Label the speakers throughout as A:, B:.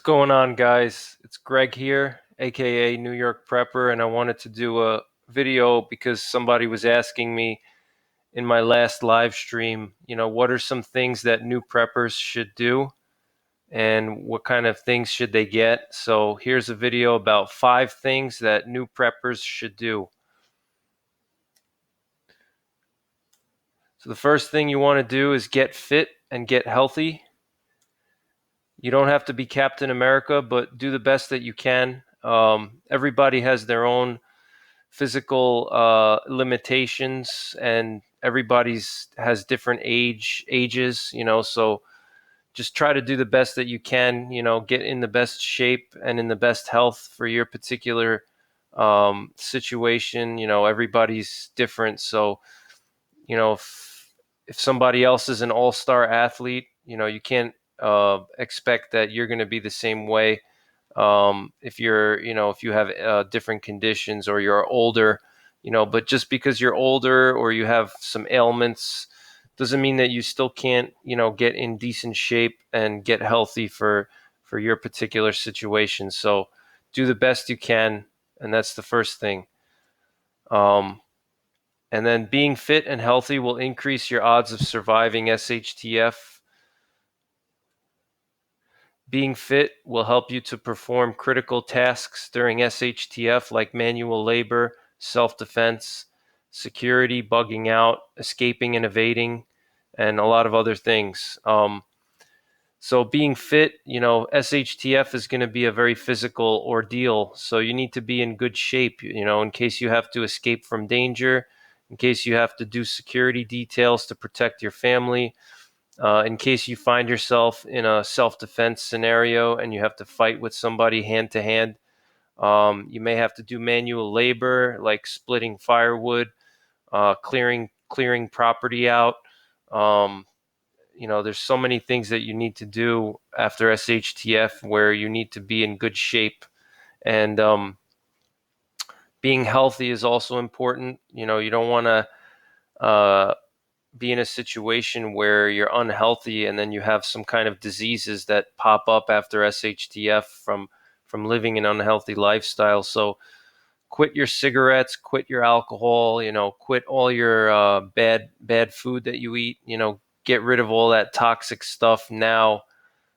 A: Going on, guys? It's Greg here, aka New York Prepper, and I wanted to do a video because somebody was asking me in my last live stream, what are some things that new preppers should do and what kind of things should they get? So here's a video about 5 things that new preppers should do. So the first thing you want to do is get fit and get healthy. You don't have to be Captain America, but do the best that you can. Everybody has their own physical limitations, and everybody's has different ages. So just try to do the best that you can. Get in the best shape and in the best health for your particular situation. Everybody's different, so if somebody else is an all-star athlete, you can't expect that you're going to be the same way. If you have different conditions or you're older, but just because you're older or you have some ailments doesn't mean that you still can't, get in decent shape and get healthy for your particular situation. So do the best you can, and that's the first thing. And then being fit and healthy will increase your odds of surviving SHTF. Being fit will help you to perform critical tasks during SHTF like manual labor, self-defense, security, bugging out, escaping and evading, and a lot of other things. So being fit, SHTF is going to be a very physical ordeal. So you need to be in good shape, in case you have to escape from danger, in case you have to do security details to protect your family, in case you find yourself in a self-defense scenario and you have to fight with somebody hand to hand. You may have to do manual labor like splitting firewood, clearing property out. There's so many things that you need to do after SHTF where you need to be in good shape. And being healthy is also important. You don't want to be in a situation where you're unhealthy and then you have some kind of diseases that pop up after SHTF from living an unhealthy lifestyle. So quit your cigarettes, quit your alcohol, quit all your bad food that you eat, get rid of all that toxic stuff now.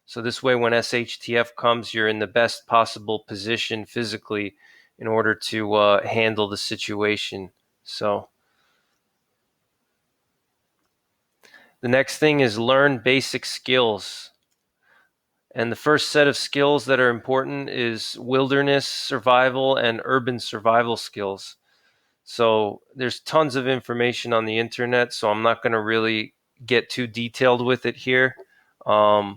A: So this way, when SHTF comes, you're in the best possible position physically in order to handle the situation. So the next thing is learn basic skills. And the first set of skills that are important is wilderness survival and urban survival skills. So there's tons of information on the internet, so I'm not going to really get too detailed with it here. But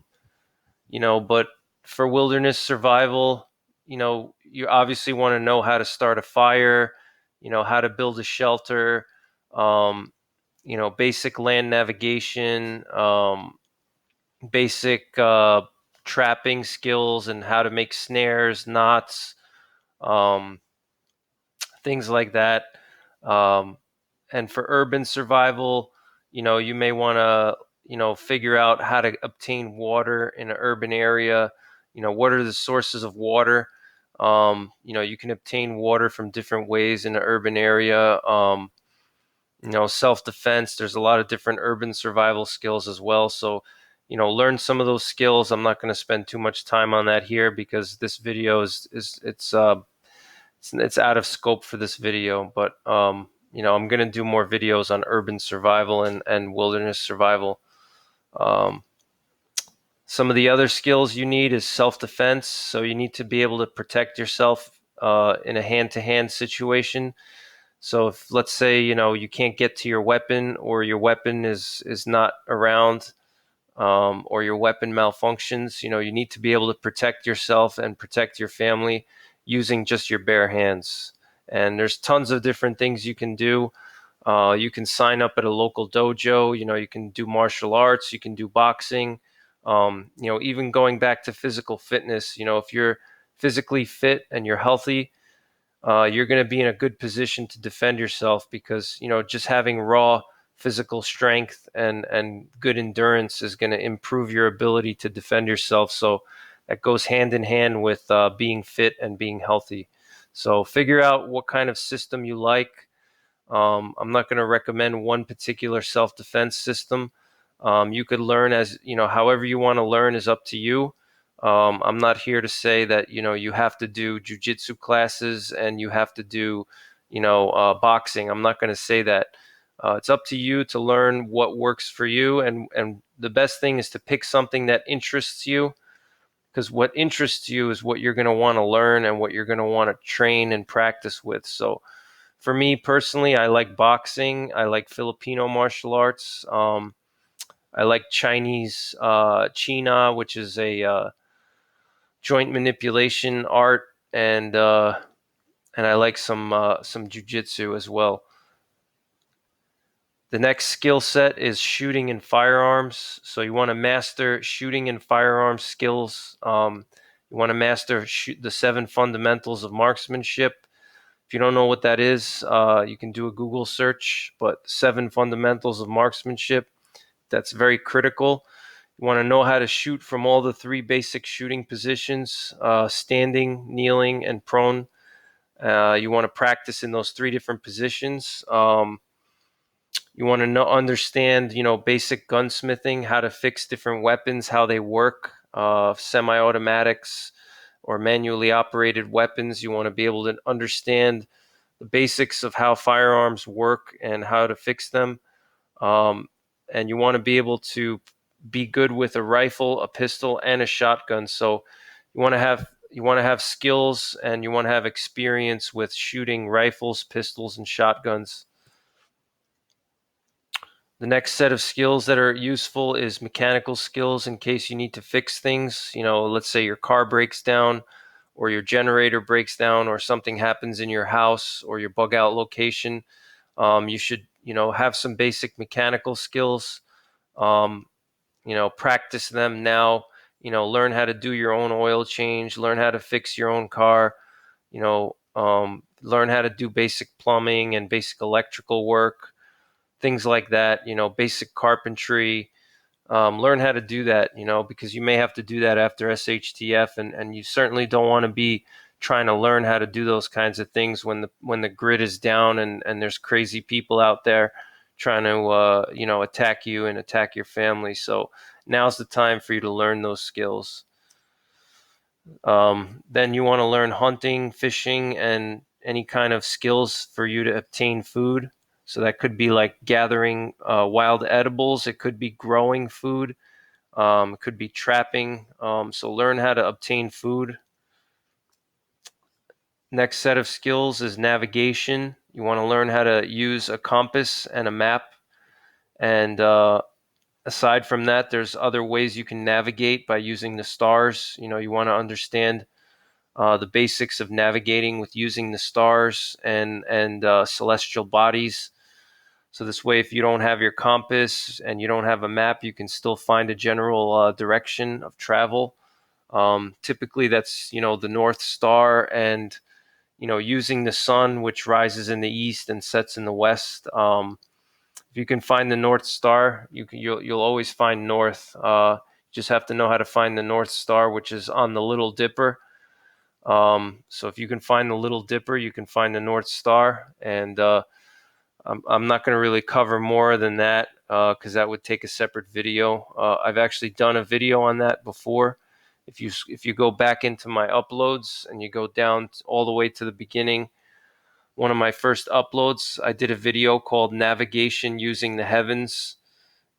A: for wilderness survival, you obviously want to know how to start a fire, how to build a shelter, basic land navigation, basic trapping skills and how to make snares, knots, um, things like that. Um, and for urban survival, you may want to, figure out how to obtain water in an urban area. What are the sources of water? You can obtain water from different ways in an urban area. Self-defense. There's a lot of different urban survival skills as well. So, learn some of those skills. I'm not going to spend too much time on that here because this video it's out of scope for this video. But I'm going to do more videos on urban survival and wilderness survival. Some of the other skills you need is self-defense. So you need to be able to protect yourself in a hand-to-hand situation. So if, let's say, you can't get to your weapon, or your weapon is not around, or your weapon malfunctions, you need to be able to protect yourself and protect your family using just your bare hands. And there's tons of different things you can do. You can sign up at a local dojo. You can do martial arts. You can do boxing. Even going back to physical fitness, if you're physically fit and you're healthy, you're going to be in a good position to defend yourself because, just having raw physical strength and good endurance is going to improve your ability to defend yourself. So that goes hand in hand with being fit and being healthy. So figure out what kind of system you like. I'm not going to recommend one particular self-defense system. You could learn as, however you want to learn is up to you. I'm not here to say that, you have to do jujitsu classes and you have to do, boxing. I'm not going to say that. It's up to you to learn what works for you. And the best thing is to pick something that interests you, because what interests you is what you're going to want to learn and what you're going to want to train and practice with. So for me personally, I like boxing. I like Filipino martial arts. I like Chinese China, which is a joint manipulation art, and I like some jujitsu as well. The next skill set is shooting and firearms. So you want to master shooting and firearms skills. You want to master the 7 fundamentals of marksmanship. If you don't know what that is, you can do a Google search. But 7 fundamentals of marksmanship, that's very critical. You want to know how to shoot from all the 3 basic shooting positions: standing, kneeling, and prone. You want to practice in those 3 different positions. You want to understand, basic gunsmithing, how to fix different weapons, how they work, semi-automatics or manually operated weapons. You want to be able to understand the basics of how firearms work and how to fix them. Um, and you want to be able to be good with a rifle, a pistol, and a shotgun. So you want to have skills and you want to have experience with shooting rifles, pistols, and shotguns. The next set of skills that are useful is mechanical skills in case you need to fix things. Let's say your car breaks down or your generator breaks down or something happens in your house or your bug out location. You should, have some basic mechanical skills. Um, practice them now. Learn how to do your own oil change, learn how to fix your own car, learn how to do basic plumbing and basic electrical work, things like that, basic carpentry. Learn how to do that, because you may have to do that after SHTF, and you certainly don't want to be trying to learn how to do those kinds of things when the grid is down and there's crazy people out there trying to attack you and attack your family. So now's the time for you to learn those skills. Then you want to learn hunting, fishing, and any kind of skills for you to obtain food. So that could be like gathering wild edibles. It could be growing food. It could be trapping. So learn how to obtain food. Next set of skills is navigation. You want to learn how to use a compass and a map. And aside from that, there's other ways you can navigate by using the stars. You want to understand the basics of navigating with using the stars and celestial bodies. So this way, if you don't have your compass and you don't have a map, you can still find a general direction of travel. Typically, that's the North Star, and using the sun, which rises in the east and sets in the west. If you can find the North Star, you'll always find north. Just have to know how to find the North Star, which is on the Little Dipper. So if you can find the Little Dipper, you can find the North Star, and I'm not going to really cover more than that because that would take a separate video. I've actually done a video on that before. If you go back into my uploads and you go down all the way to the beginning, one of my first uploads, I did a video called Navigation Using the Heavens,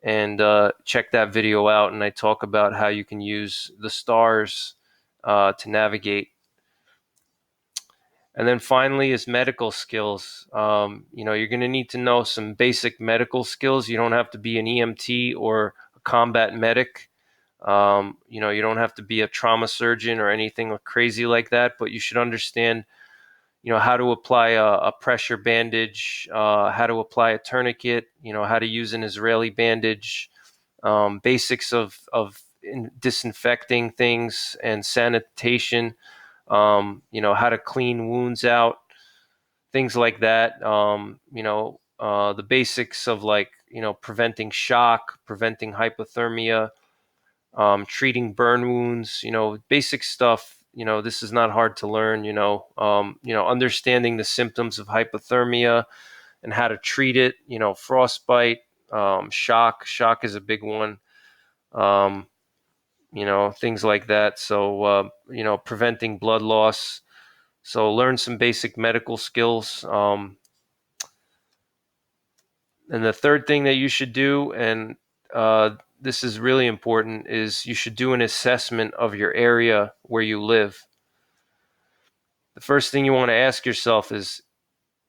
A: and check that video out, and I talk about how you can use the stars to navigate. And then finally is medical skills. You're going to need to know some basic medical skills. You don't have to be an EMT or a combat medic. You don't have to be a trauma surgeon or anything crazy like that, but you should understand, how to apply a pressure bandage, how to apply a tourniquet, how to use an Israeli bandage, basics of disinfecting things and sanitation, how to clean wounds out, things like that. The basics of, like, preventing shock, preventing hypothermia, treating burn wounds, basic stuff. This is not hard to learn. Understanding the symptoms of hypothermia and how to treat it. Frostbite, shock. Shock is a big one. Um, things like that. So, preventing blood loss. So, learn some basic medical skills. And the third thing that you should do, and this is really important, is you should do an assessment of your area where you live. The first thing you want to ask yourself is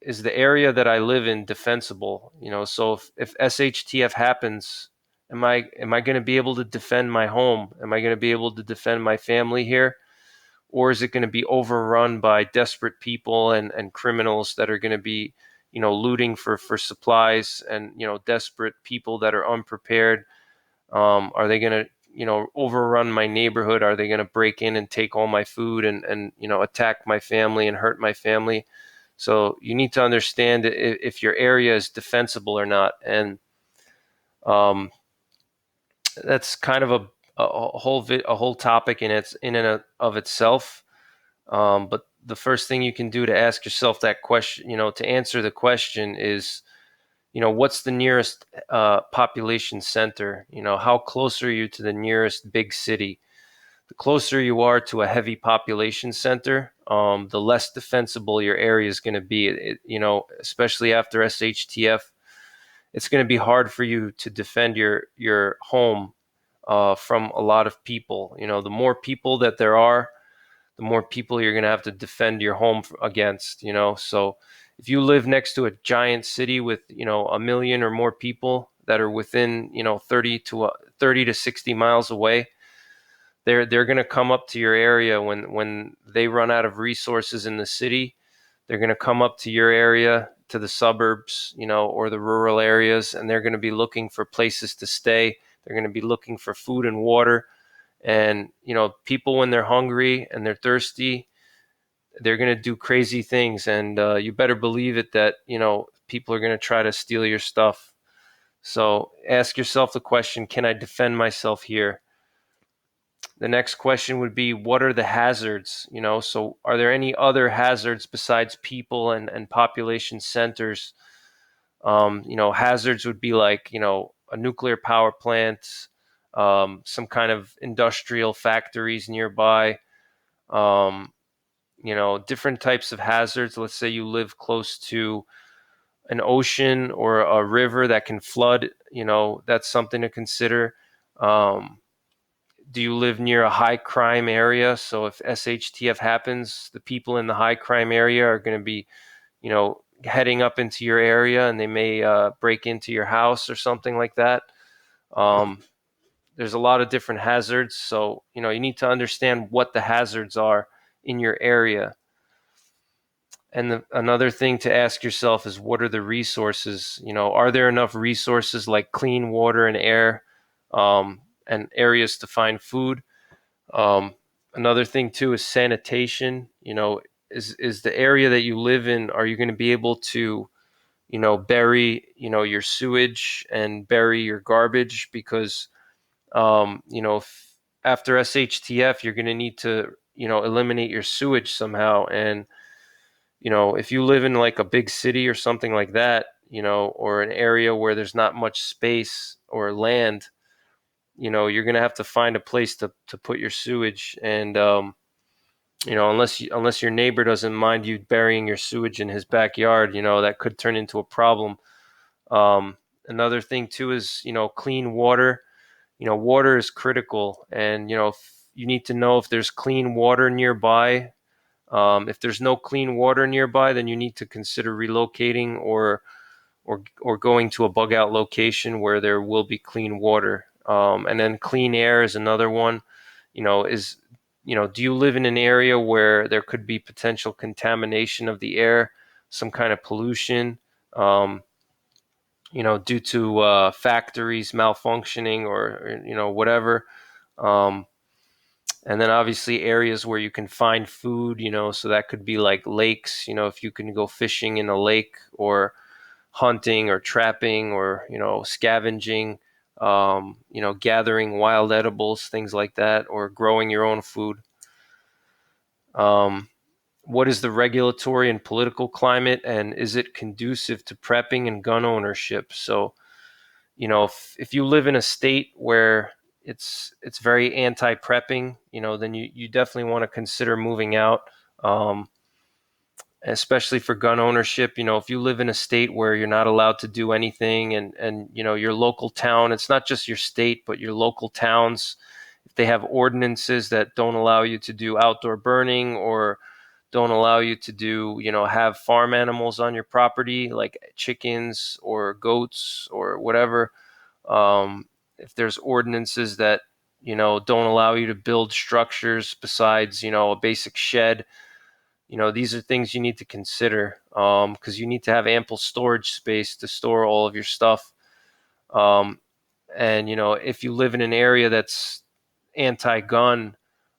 A: the area that I live in defensible? So if SHTF happens, am I going to be able to defend my home? Am I going to be able to defend my family here? Or is it going to be overrun by desperate people and criminals that are going to be, looting for supplies, and, desperate people that are unprepared? Are they going to, overrun my neighborhood? Are they going to break in and take all my food and attack my family and hurt my family? So you need to understand if your area is defensible or not. And um, that's kind of a whole topic in and of itself. But the first thing you can do to ask yourself that question, to answer the question is, what's the nearest population center? How close are you to the nearest big city? The closer you are to a heavy population center, the less defensible your area is going to be. Especially after SHTF, it's going to be hard for you to defend your home from a lot of people. The more people that there are, the more people you're going to have to defend your home against. So if you live next to a giant city with a million or more people that are within 30 to 60 miles away, they're going to come up to your area when they run out of resources in the city. They're going to come up to your area, to the suburbs, or the rural areas, and they're going to be looking for places to stay. They're going to be looking for food and water. And people, when they're hungry and they're thirsty, they're going to do crazy things. And you better believe it that people are going to try to steal your stuff. So ask yourself the question: can I defend myself here? The next question would be, what are the hazards? So are there any other hazards besides people and population centers? Hazards would be like, a nuclear power plant, some kind of industrial factories nearby, um, different types of hazards. Let's say you live close to an ocean or a river that can flood, that's something to consider. Um, do you live near a high crime area? So if SHTF happens, the people in the high crime area are going to be, heading up into your area, and they may break into your house or something like that. Um, there's a lot of different hazards. So, you need to understand what the hazards are in your area. And another thing to ask yourself is, what are the resources? Are there enough resources like clean water and air, and areas to find food? Another thing too is sanitation. Is the area that you live in, are you going to be able to, bury, your sewage and bury your garbage? Because, after SHTF, you're going to need to, eliminate your sewage somehow. And, if you live in like a big city or something like that, or an area where there's not much space or land, you're going to have to find a place to put your sewage. And, unless your neighbor doesn't mind you burying your sewage in his backyard, that could turn into a problem. Another thing too is, clean water. Water is critical, and, you need to know if there's clean water nearby. If there's no clean water nearby, then you need to consider relocating or going to a bug out location where there will be clean water. And then clean air is another one. Is do you live in an area where there could be potential contamination of the air, some kind of pollution, um, due to factories malfunctioning, or whatever. Um, and then obviously areas where you can find food, so that could be like lakes, if you can go fishing in a lake, or hunting or trapping, or scavenging. gathering wild edibles, things like that, or growing your own food. Um, what is the regulatory and political climate, and is it conducive to prepping and gun ownership? So, if you live in a state where it's very anti-prepping, then you definitely want to consider moving out. Um, Especially for gun ownership. If you live in a state where you're not allowed to do anything, and your local town, it's not just your state, but your local towns, if they have ordinances that don't allow you to do outdoor burning, or don't allow you to do, have farm animals on your property like chickens or goats or whatever. If there's ordinances that, don't allow you to build structures besides, a basic shed, these are things you need to consider, because you need to have ample storage space to store all of your stuff. Um, and if you live in an area that's anti-gun,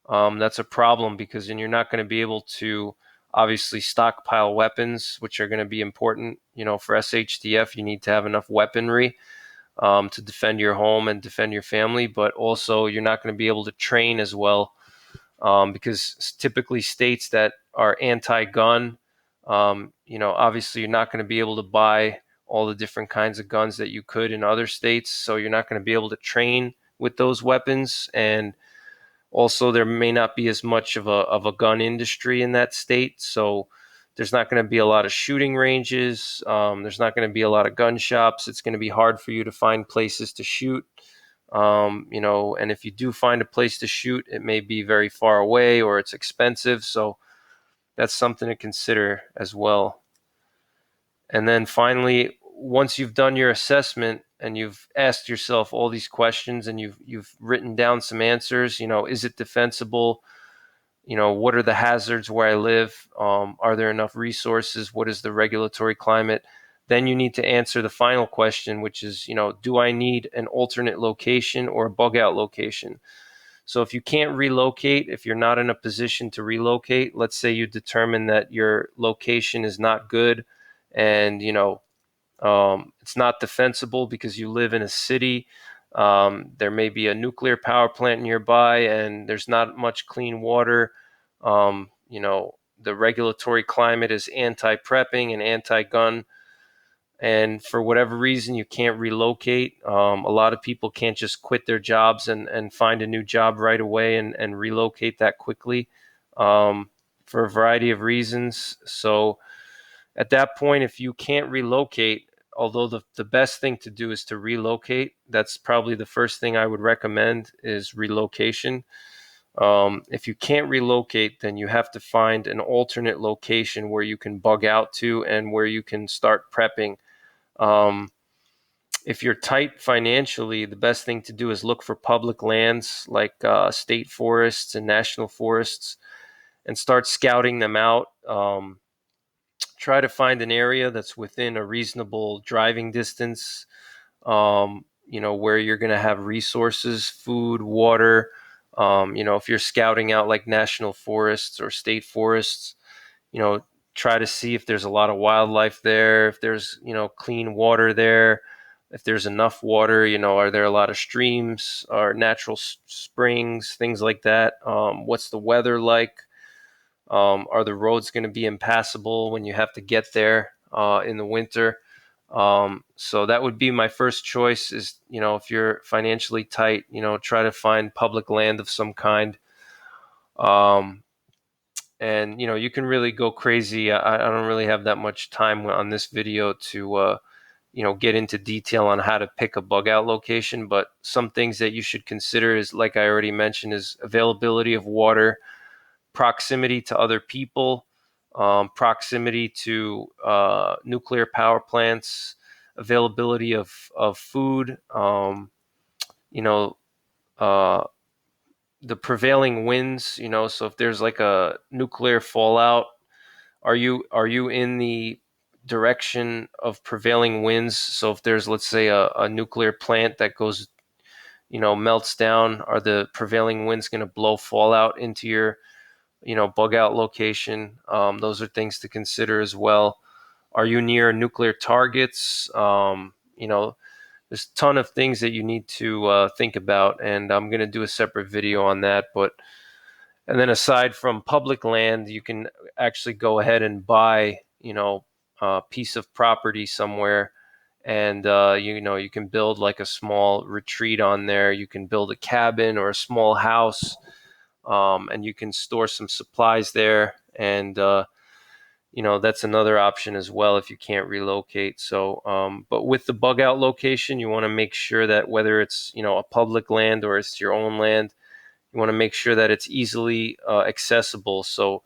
A: that's a problem, because then you're not going to be able to obviously stockpile weapons, which are going to be important. For SHTF, you need to have enough weaponry to defend your home and defend your family, but also you're not going to be able to train as well, because typically states that are anti-gun, obviously you're not going to be able to buy all the different kinds of guns that you could in other states. So you're not going to be able to train with those weapons, and also there may not be as much of a gun industry in that state. So there's not going to be a lot of shooting ranges. There's not going to be a lot of gun shops. It's going to be hard for you to find places to shoot. And if you do find a place to shoot, it may be very far away or it's expensive. So that's something to consider as well. And then finally, once you've done your assessment and you've asked yourself all these questions and you've written down some answers, is it defensible? What are the hazards where I live? Are there enough resources? What is the regulatory climate? Then you need to answer the final question, which is, do I need an alternate location or a bug out location? So if you can't relocate, if you're not in a position to relocate, let's say you determine that your location is not good, and it's not defensible because you live in a city. There may be a nuclear power plant nearby, and there's not much clean water. The regulatory climate is anti-prepping and anti-gun, and for whatever reason you can't relocate. A lot of people can't just quit their jobs and find a new job right away and relocate that quickly, for a variety of reasons. So at that point, if you can't relocate, although the best thing to do is to relocate, that's probably the first thing I would recommend, is relocation. If you can't relocate, then you have to find an alternate location where you can bug out to and where you can start prepping. Um, if you're tight financially, the best thing to do is look for public lands like state forests and national forests, and start scouting them out. Try to find an area that's within a reasonable driving distance, where you're going to have resources, food, water. If you're scouting out like national forests or state forests, you know, try to see if there's a lot of wildlife there, if there's, clean water there, if there's enough water, are there a lot of streams or natural springs, things like that. What's the weather like? Are the roads going to be impassable when you have to get there in the winter? So that would be my first choice is, if you're financially tight, try to find public land of some kind. Um, and, you can really go crazy. I don't really have that much time on this video to, get into detail on how to pick a bug out location. But some things that you should consider is, like I already mentioned, is availability of water, proximity to other people, proximity to nuclear power plants, availability of food, you know, uh, the prevailing winds. So if there's like a nuclear fallout, are you in the direction of prevailing winds? So if there's, let's say, a nuclear plant that goes, melts down, are the prevailing winds going to blow fallout into your bug out location? Those are things to consider as well. Are you near nuclear targets? there's a ton of things that you need to think about, and I'm going to do a separate video on that. But and then aside from public land, you can actually go ahead and buy, a piece of property somewhere, and you can build like a small retreat on there. You can build a cabin or a small house, and you can store some supplies there, and that's another option as well if you can't relocate. So, but with the bug out location, you want to make sure that whether it's a public land or it's your own land, you want to make sure that it's easily accessible. So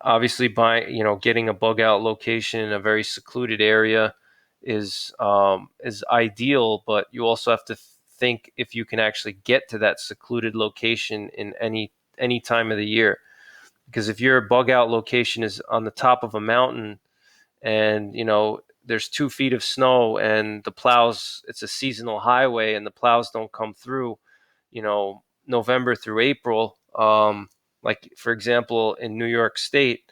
A: obviously, getting a bug out location in a very secluded area is ideal, but you also have to think if you can actually get to that secluded location in any time of the year. Because if your bug out location is on the top of a mountain, and there's 2 feet of snow, and the plows, it's a seasonal highway, and the plows don't come through November through April. Like for example, in New York State,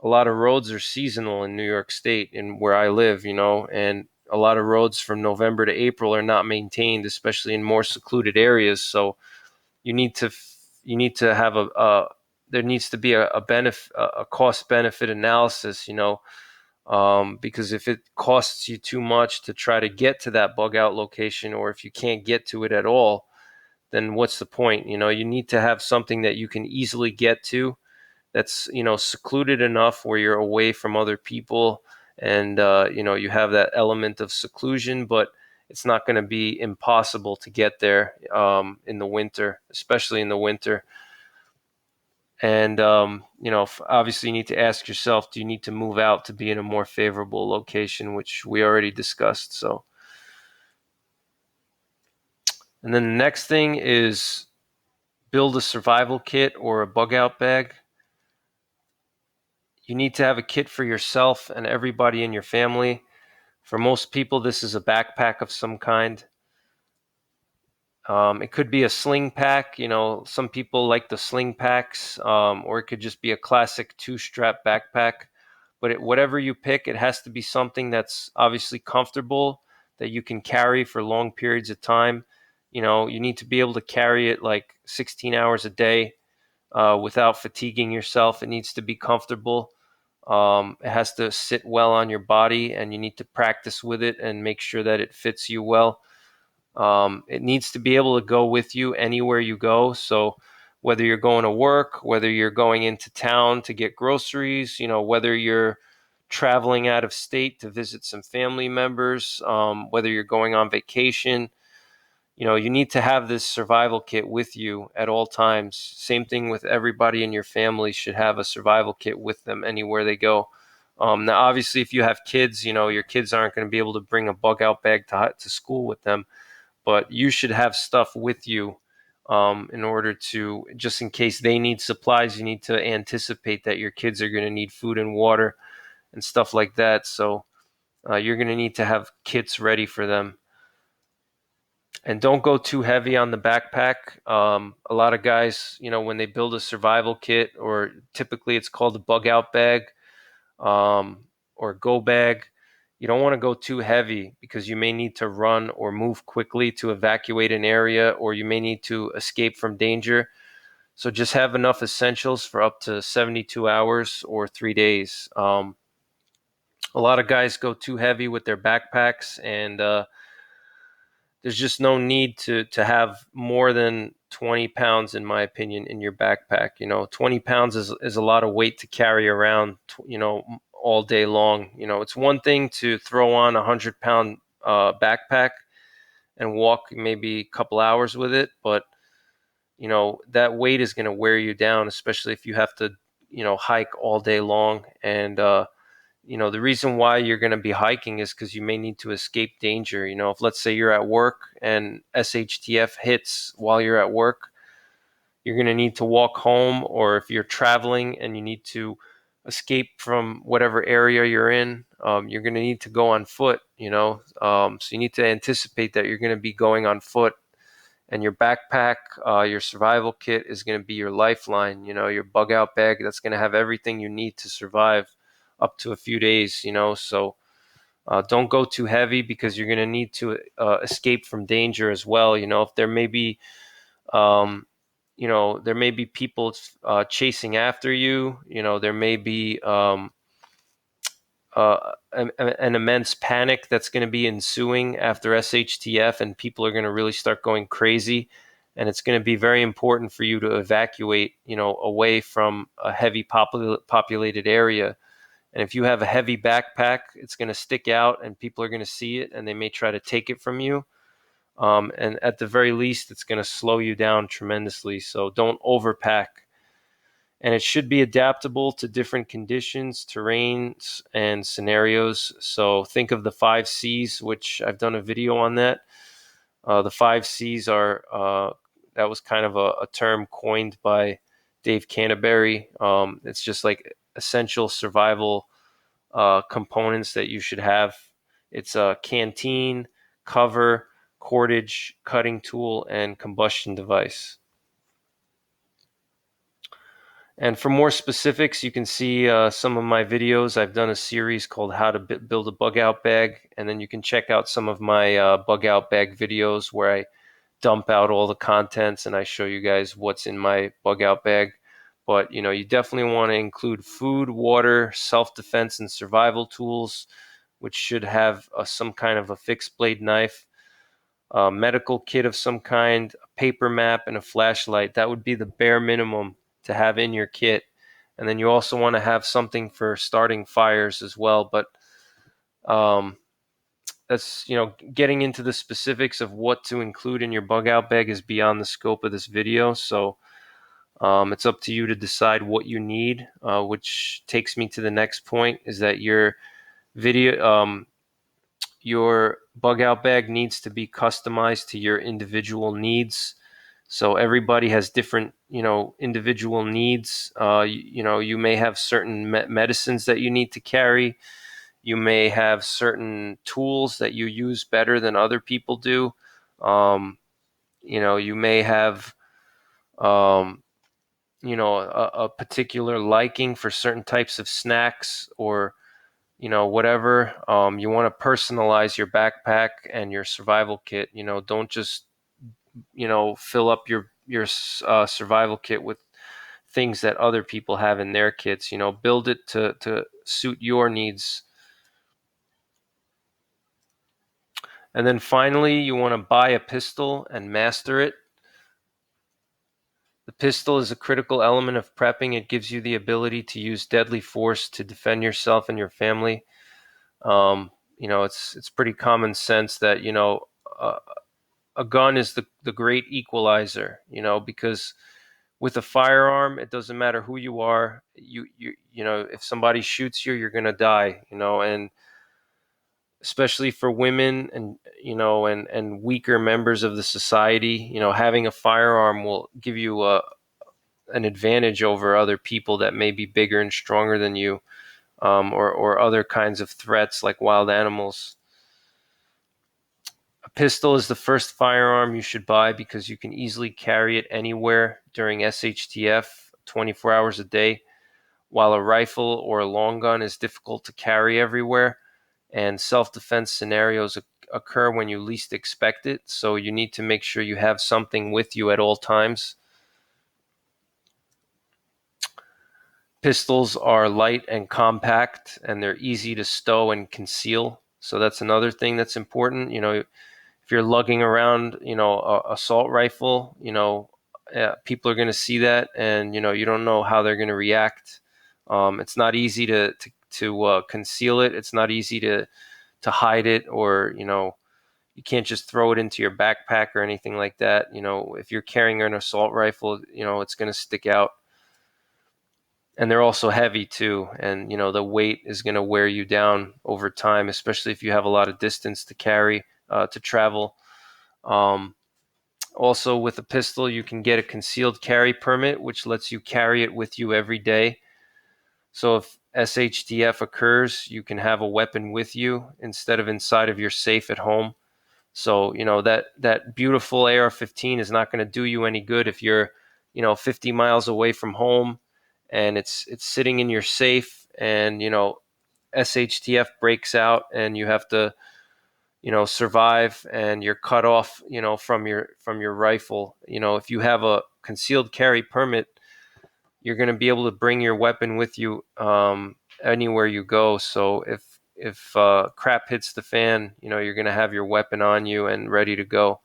A: a lot of roads are seasonal in New York State and where I live, and a lot of roads from November to April are not maintained, especially in more secluded areas. So you need to have there needs to be a benefit, a cost benefit analysis, because if it costs you too much to try to get to that bug out location, or if you can't get to it at all, then what's the point? You need to have something that you can easily get to, that's secluded enough where you're away from other people, and you have that element of seclusion, but it's not going to be impossible to get there in the winter, especially in the winter. And obviously you need to ask yourself, do you need to move out to be in a more favorable location, which we already discussed. So, and then the next thing is build a survival kit or a bug out bag. You need to have a kit for yourself and everybody in your family. For most people, this is a backpack of some kind. It could be a sling pack. Some people like the sling packs, or it could just be a classic 2-strap backpack. But whatever you pick, it has to be something that's obviously comfortable, that you can carry for long periods of time. You need to be able to carry it like 16 hours a day without fatiguing yourself. It needs to be comfortable. It has to sit well on your body, and you need to practice with it and make sure that it fits you well. It needs to be able to go with you anywhere you go. So whether you're going to work, whether you're going into town to get groceries, whether you're traveling out of state to visit some family members, whether you're going on vacation, you need to have this survival kit with you at all times. Same thing with everybody in your family should have a survival kit with them anywhere they go. Now, obviously, if you have kids, your kids aren't going to be able to bring a bug out bag to school with them, but you should have stuff with you in order to, just in case they need supplies, you need to anticipate that your kids are going to need food and water and stuff like that. So you're going to need to have kits ready for them. And don't go too heavy on the backpack. A lot of guys, when they build a survival kit, or typically it's called a bug out bag or go bag, you don't want to go too heavy because you may need to run or move quickly to evacuate an area, or you may need to escape from danger. So just have enough essentials for up to 72 hours or 3 days. A lot of guys go too heavy with their backpacks, and there's just no need to have more than 20 pounds, in my opinion, in your backpack. 20 pounds is a lot of weight to carry around, all day long. It's one thing to throw on a 100-pound backpack and walk maybe a couple hours with it, but that weight is going to wear you down, especially if you have to, hike all day long. And the reason why you're going to be hiking is because you may need to escape danger. If, let's say, you're at work and SHTF hits while you're at work, you're going to need to walk home. Or if you're traveling and you need to escape from whatever area you're in, you're going to need to go on foot. So you need to anticipate that you're going to be going on foot. And your backpack, your survival kit is going to be your lifeline. Your bug out bag, that's going to have everything you need to survive up to a few days. So Don't go too heavy because you're going to need to escape from danger as well. If there may be um, there may be people chasing after you. There may be an immense panic that's going to be ensuing after SHTF, and people are going to really start going crazy. And it's going to be very important for you to evacuate, away from a heavy populated area. And if you have a heavy backpack, it's going to stick out, and people are going to see it, and they may try to take it from you. And at the very least, it's going to slow you down tremendously. So don't overpack. And it should be adaptable to different conditions, terrains, and scenarios. So think of the 5 C's, which I've done a video on that. The 5 C's are, that was kind of a term coined by Dave Canterbury. It's just like essential survival components that you should have. It's a canteen, cover, cordage, cutting tool, and combustion device. And for more specifics, you can see some of my videos. I've done a series called How to Build a Bug Out Bag, and then you can check out some of my bug out bag videos where I dump out all the contents and I show you guys what's in my bug out bag. But you definitely want to include food, water, self-defense, and survival tools, which should have some kind of a fixed blade knife, a medical kit of some kind, a paper map, and a flashlight. That would be the bare minimum to have in your kit. And then you also want to have something for starting fires as well. But that's, getting into the specifics of what to include in your bug out bag is beyond the scope of this video. So it's up to you to decide what you need, which takes me to the next point, is that your bug out bag needs to be customized to your individual needs. So everybody has different, individual needs. You may have certain medicines that you need to carry. You may have certain tools that you use better than other people do. You may have, a particular liking for certain types of snacks, or whatever. You want to personalize your backpack and your survival kit. Don't just fill up your survival kit with things that other people have in their kits. Build it to suit your needs. And then finally, you want to buy a pistol and master it. The pistol is a critical element of prepping. It gives you the ability to use deadly force to defend yourself and your family. It's pretty common sense that a gun is the great equalizer. Because with a firearm, it doesn't matter who you are. If somebody shoots you, you're gonna die. And especially for women and weaker members of the society, having a firearm will give you an advantage over other people that may be bigger and stronger than you, or other kinds of threats like wild animals. A pistol is the first firearm you should buy because you can easily carry it anywhere during SHTF 24 hours a day, while a rifle or a long gun is difficult to carry everywhere, and self-defense scenarios occur when you least expect it. So you need to make sure you have something with you at all times. Pistols are light and compact, and they're easy to stow and conceal. So that's another thing that's important. If you're lugging around, a assault rifle, people are going to see that, and you don't know how they're going to react. It's not easy to conceal it. It's not easy to hide it, or you can't just throw it into your backpack or anything like that. If you're carrying an assault rifle, it's going to stick out. And they're also heavy too, and the weight is going to wear you down over time, especially if you have a lot of distance to carry, to travel. Also, with a pistol, you can get a concealed carry permit, which lets you carry it with you every day. So if SHTF occurs, you can have a weapon with you instead of inside of your safe at home. So that beautiful AR-15 is not going to do you any good if you're 50 miles away from home, and it's sitting in your safe, and SHTF breaks out and you have to, survive, and you're cut off, from your rifle. If you have a concealed carry permit, you're going to be able to bring your weapon with you anywhere you go. So if crap hits the fan, you're going to have your weapon on you and ready to go.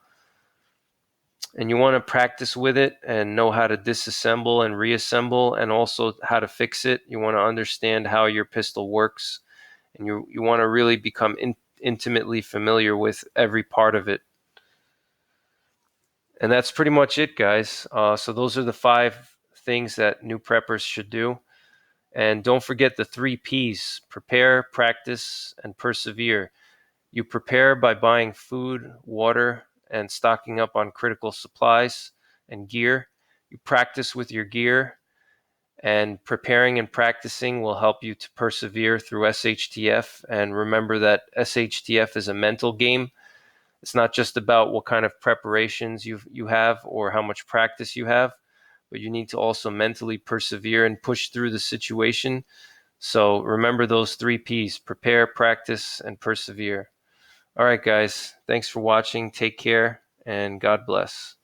A: And you want to practice with it and know how to disassemble and reassemble, and also how to fix it. You want to understand how your pistol works, and you want to really become intimately familiar with every part of it. And that's pretty much it, guys. So those are the 5 things that new preppers should do. And don't forget the 3 P's: prepare, practice, and persevere. You prepare by buying food, water, and stocking up on critical supplies and gear. You practice with your gear, and preparing and practicing will help you to persevere through SHTF. And remember that SHTF is a mental game. It's not just about what kind of preparations you have or how much practice you have, but you need to also mentally persevere and push through the situation. So remember those 3 P's: prepare, practice, and persevere. All right, guys. Thanks for watching. Take care, and God bless.